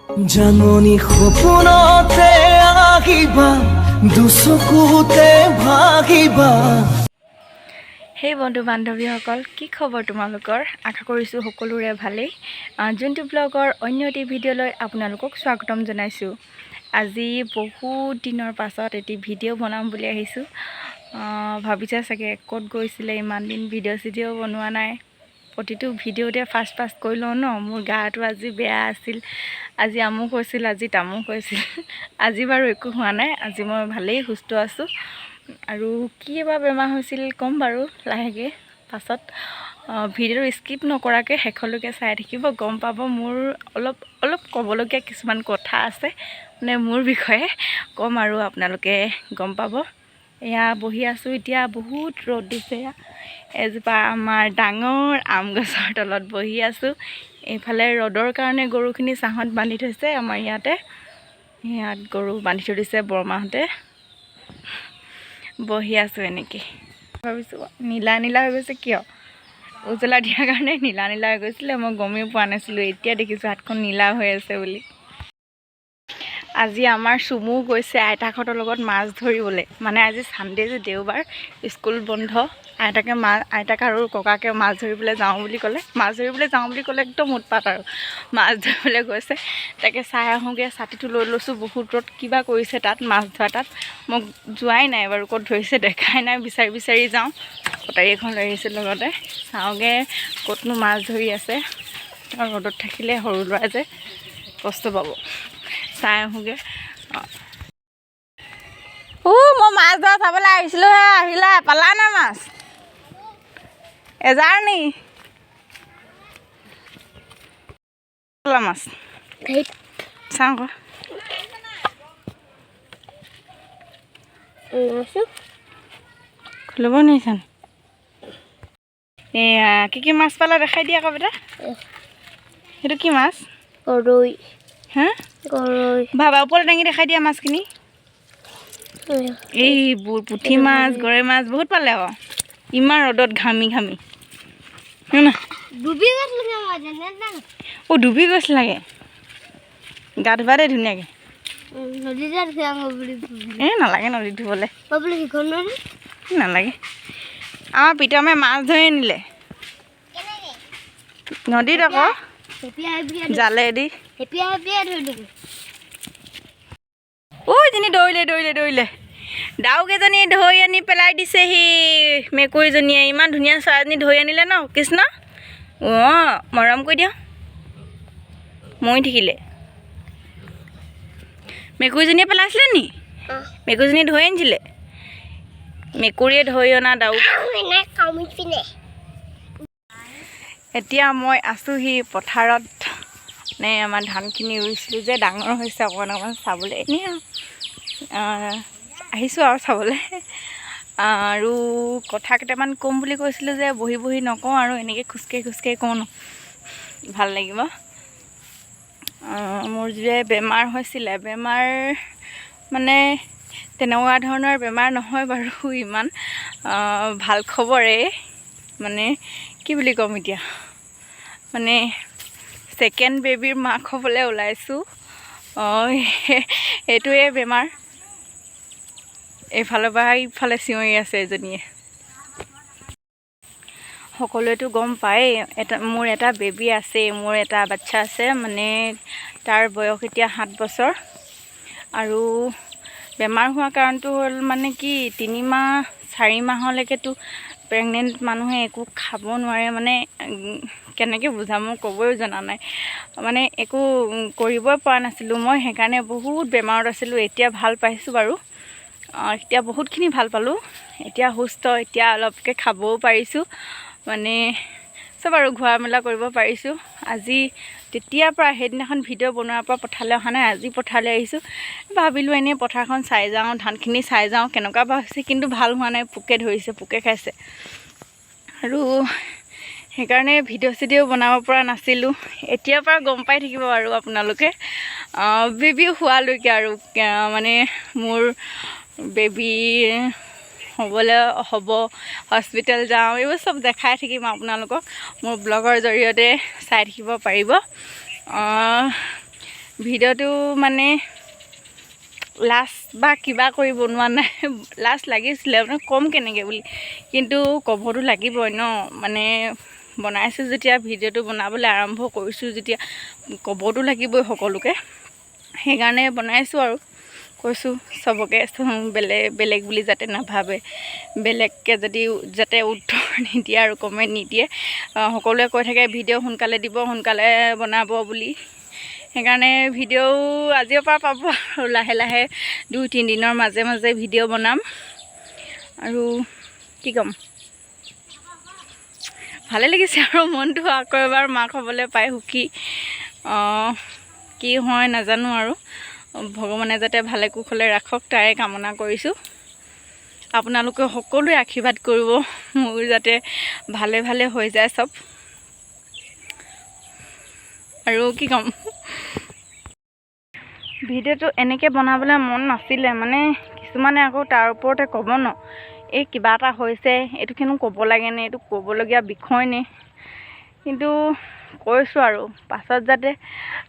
জাননী সপোনতে আহিবা দুচকুতে ভাগিবা। সেই বন্ধু বান্ধৱীসকল, কি খবৰ তোমালোকৰ? আশা কৰিছোঁ সকলোৰে ভালেই। জুণ্টি ব্লগৰ অন্য এটি ভিডিঅ'লৈ আপোনালোকক স্বাগতম জনাইছোঁ। আজি বহুত দিনৰ পাছত এটি ভিডিঅ' বনাম বুলি আহিছোঁ। ভাবিছা চাগে ক'ত গৈছিলে, ইমান দিন ভিডিঅ' বনোৱা নাই। প্ৰতিটো ভিডিঅ'তে ফাৰ্ষ্ট কৰি লওঁ ন। মোৰ গাটো আজি বেয়া আছিল, আজি আমুক হৈছিল, আজি তামুক হৈছিল। আজি বাৰু একো হোৱা নাই, আজি মই ভালেই সুস্থ আছোঁ। আৰু কি এবাৰ বেমাৰ হৈছিল ক'ম বাৰু লাহেকৈ পাছত। ভিডিঅ'টো স্কিপ নকৰাকৈ শেষলৈকে চাই থাকিব, গম পাব। মোৰ অলপ ক'বলগীয়া কিছুমান কথা আছে, মানে মোৰ বিষয়ে ক'ম আৰু আপোনালোকে গম পাব। এয়া বহি আছোঁ, এতিয়া বহুত ৰ'দ দিছে। এজোপা আমাৰ ডাঙৰ আম গছৰ তলত বহি আছোঁ। এইফালে ৰ'দৰ কাৰণে গৰুখিনি ছাঁহত বান্ধি থৈছে আমাৰ ইয়াত গৰু বান্ধি থৈ দিছে বৰমাহঁতে। বহি আছোঁ এনেকৈ। ভাবিছোঁ নীলা হৈ গৈছে, কিয়? উজলা দিয়াৰ কাৰণে নীলা হৈ গৈছিলে, মই গমেই পোৱা নাছিলোঁ। এতিয়া দেখিছোঁ হাতখন নীলা হৈ আছে বুলি। আজি আমাৰ চুমু গৈছে আইতাহঁতৰ লগত মাছ ধৰিবলৈ। মানে আজি ছানডে যে, দেওবাৰ, স্কুল বন্ধ। আইতাক আৰু ককাকে মাছ ধৰিবলৈ যাওঁ বুলি ক'লে। একদম উৎপাত আৰু মাছ ধৰিবলৈ গৈছে। তাকে চাই আহোঁগৈ। ছাতিটো লৈ লৈছোঁ, বহুত ৰ'দ। কিবা কৰিছে তাত, মাছ ধৰা তাত। মই যোৱাই নাই বাৰু, ক'ত ধৰিছে দেখাই নাই। বিচাৰি যাওঁ। কটাৰী এখন লৈ আহিছোঁ লগতে, চাওঁগৈ ক'তনো মাছ ধৰি আছে। ৰ'দত থাকিলে সৰু ল'ৰা যে কষ্ট পাব। চাই আহোঁগৈ। মই মাছ ধৰা চাবলৈ আহিছিলোঁ, আহিলা পালা না মাছ? এজাৰ নি মাছ চাওঁ আকৌ। খুলিব নোৱাৰিছান? এয়া কি মাছ পালা দেখাই দিয়া আকৌ বেটা। সেইটো কি মাছ? গৰৈ। হা? গৰৈ। ভাবা ওপৰত দাঙি দেখাই দিয়া মাছখিনি। এই পুঠি মাছ, গৰৈ মাছ বহুত পালে আকৌ। ইমান ৰ'দত ঘামি ডুবি গৈছিল। ডুবি গৈছিল লাগে। গা ধুবা দেই ধুনীয়াকৈ। নালাগে নদীত ধুবলৈ, নালাগে। আমাৰ প্ৰীতমে মাছ ধৰি আনিলে নদীত আকৌ, জালেদি। যেনি দৌৰিলে। ডাউকেইজনী ধৰি আনি পেলাই দিছেহি মেকুৰীজনীয়ে। ইমান ধুনীয়া চৰাইজনী ধৰি আনিলে ন কৃষ্ণ। মৰম কৰি দিয়া, মৰি থাকিলে। মেকুৰীজনীয়ে পেলাইছিলে নি? মেকুৰীজনী ধৰি আনিছিলে। মেকুৰীয়ে ধৰি অনা ডাউক। এতিয়া মই আছোঁহি পথাৰত। মানে আমাৰ ধানখিনি ৰুইছিলোঁ যে, ডাঙৰ হৈছে অকণমান চাবলৈ। এনেই আহিছোঁ আৰু চাবলৈ। আৰু কথা কেইটামান ক'ম বুলি কৈছিলোঁ যে, বহি নকওঁ আৰু এনেকৈ খোজকাঢ়ি কওঁ ন, ভাল লাগিব। মোৰ যে বেমাৰ হৈছিলে, বেমাৰ মানে তেনেকুৱা ধৰণৰ বেমাৰ নহয় বাৰু ইমান। ভাল খবৰে, মানে কি বুলি ক'ম এতিয়া, মানে ছেকেণ্ড বেবীৰ মাক হ'বলৈ ওলাইছোঁ। এইটোৱে বেমাৰ। এইফালৰ পৰা ইফালে চিঞৰি আছে এজনীয়ে। সকলোৱেতো গম পায়েই, মোৰ এটা বেবী আছে, মোৰ এটা বাচ্ছা আছে। মানে তাৰ বয়স এতিয়া 7 বছৰ। আৰু বেমাৰ হোৱাৰ কাৰণটো হ'ল মানে কি, 3 মাহ 4 মাহলৈকেতো প্ৰেগনেণ্ট মানুহে একো খাব নোৱাৰে। মানে কেনেকৈ বুজাম, মই ক'বই জনা নাই। মানে একো কৰিবই পৰা নাছিলোঁ মই, সেইকাৰণে বহুত বেমাৰত আছিলোঁ। এতিয়া ভাল পাইছোঁ বাৰু, এতিয়া বহুতখিনি ভাল পালোঁ। এতিয়া সুস্থ, এতিয়া অলপকৈ খাবও পাৰিছোঁ। মানে চব আৰু ঘূৰা মেলা কৰিব পাৰিছোঁ। আজি তেতিয়াৰ পৰা, সেইদিনাখন ভিডিঅ' বনোৱাৰ পৰা পথাৰলৈ অহা নাই। আজি পথাৰলৈ আহিছোঁ। ভাবিলোঁ এনেই পথাৰখন চাই যাওঁ, ধানখিনি চাই যাওঁ কেনেকুৱা বা হৈছে। কিন্তু ভাল হোৱা নাই, পোকে ধৰিছে, পোকে খাইছে। আৰু সেইকাৰণে ভিডিঅ' বনাব পৰা নাছিলোঁ। এতিয়াৰ পৰা গম পাই থাকিব আৰু আপোনালোকে, বেবী হোৱালৈকে আৰু। মানে মোৰ বেবী হ'বলৈ হ'ব, হস্পিটেল যাওঁ, এইবোৰ চব দেখাই থাকিম আপোনালোকক। মোৰ ব্লগৰ জৰিয়তে চাই থাকিব পাৰিব। ভিডিঅ'টো মানে লাজ বা কিবা কৰি বনোৱা নাই, লাজ লাগিছিলে মানে কম কেনেকৈ বুলি, কিন্তু ক'বতো লাগিবই ন, মানে বনাইছোঁ যেতিয়া, ভিডিঅ'টো বনাবলৈ আৰম্ভ কৰিছোঁ যেতিয়া ক'বতো লাগিবই সকলোকে, সেইকাৰণে বনাইছোঁ আৰু কৈছোঁ চবকে, বেলেগ বুলি যাতে নাভাবে, বেলেগকৈ যাতে উত্তৰ নিদিয়ে আৰু কমেণ্ট নিদিয়ে। সকলোৱে কৈ থাকে ভিডিঅ' সোনকালে দিব, সোনকালে বনাব বুলি, সেইকাৰণে ভিডিঅ' আজিৰ পৰা পাব আৰু লাহে লাহে 2-3 দিনৰ মাজে মাজে ভিডিঅ' বনাম। আৰু কি ক'ম, ভালে লাগিছে আৰু মনটো আকৌ এবাৰ মাক হ'বলৈ পাই সুখী। কি হয় নাজানো আৰু, ভগৱানে যাতে ভালে কুশলে ৰাখক তাৰে কামনা কৰিছোঁ। আপোনালোকে সকলোৱে আশীৰ্বাদ কৰিব মোৰ যাতে ভালে ভালে হৈ যায় চব। আৰু কি ক'ম, ভিডিঅ'টো এনেকৈ বনাবলৈ মন নাছিলে, মানে কিছুমানে আকৌ তাৰ ওপৰতে ক'ব ন, এই কিবা এটা হৈছে এইটো কিনো ক'ব লাগেনে, এইটো ক'বলগীয়া বিষয় নে, কিন্তু কৈছোঁ আৰু পাছত যাতে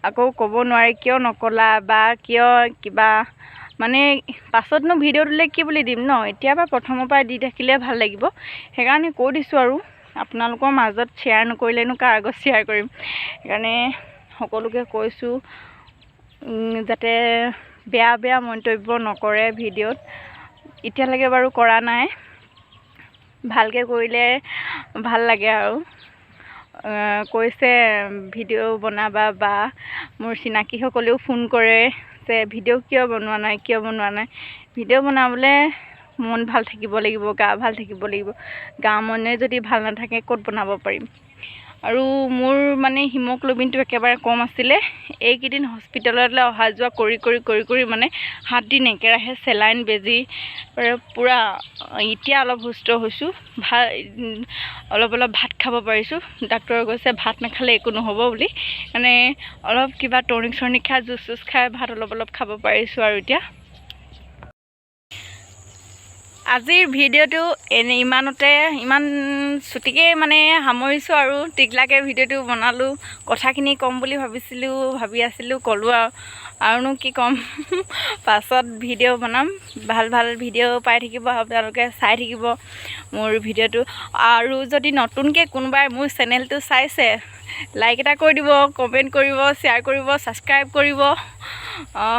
আকৌ ক'ব নোৱাৰি কিয় নকলা বা কিয় কিবা, মানে পাছতনো ভিডিঅ'টোলৈ কি বুলি দিম ন, এতিয়া বা প্ৰথমৰ পৰা দি থাকিলে ভাল লাগিব, সেইকাৰণে কৈ দিছোঁ আৰু আপোনালোকৰ মাজত শ্বেয়াৰ নকৰিলেনো কাৰ আগত শ্বেয়াৰ কৰিম, সেইকাৰণে সকলোকে কৈছোঁ যাতে বেয়া মন্তব্য নকৰে ভিডিঅ'ত। এতিয়ালৈকে বাৰু কৰা নাই, ভালকৈ কৰিলে ভাল লাগে আৰু। কৈছে ভিডিঅ' বনাবা, বা মোৰ চিনাকিসকলেও ফোন কৰে যে ভিডিঅ' কিয় বনোৱা নাই। ভিডিঅ' বনাবলৈ মন ভাল থাকিব লাগিব, গা ভাল থাকিব লাগিব, গা মনে যদি ভাল নাথাকে ক'ত বনাব পাৰিম। আৰু মোৰ মানে হিমগ্ল'বিনটো একেবাৰে কম আছিলে, এইকেইদিন হস্পিটেললৈ অহা যোৱা কৰি মানে 7 দিন একেৰাহে চেলাইন বেজী পূৰা, এতিয়া অলপ সুস্থ হৈছোঁ, অলপ ভাত খাব পাৰিছোঁ। ডাক্তৰে কৈছে ভাত নাখালে একো নহ'ব বুলি, মানে অলপ কিবা টনিক খাই জুচ খাই ভাত অলপ খাব পাৰিছোঁ আৰু এতিয়া। আজিৰ ভিডিঅ'টো ইমান ছুটিকৈ মানে সামৰিছোঁ আৰু টিকলাকৈ ভিডিঅ'টো বনালোঁ। কথাখিনি ক'ম বুলি ভাবি আছিলোঁ ক'লোঁ আৰুনো কি ক'ম। পাছত ভিডিঅ' বনাম, ভাল ভিডিঅ' পাই থাকিব, আপোনালোকে চাই থাকিব মোৰ ভিডিঅ'টো। আৰু যদি নতুনকৈ কোনোবাই মোৰ চেনেলটো চাইছে, লাইক এটা কৰি দিব, কমেণ্ট কৰিব, শ্বেয়াৰ কৰিব, ছাবস্ক্ৰাইব কৰিব,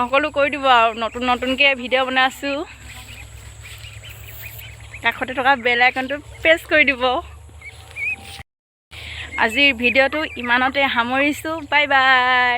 সকলো কৰি দিব। আৰু নতুনকৈ ভিডিঅ' বনাইছোঁ, কাষতে থকা বেল আইকনটো প্ৰেছ কৰি দিব। আজিৰ ভিডিঅ'টো ইমানতে সামৰিছোঁ, বাই বাই।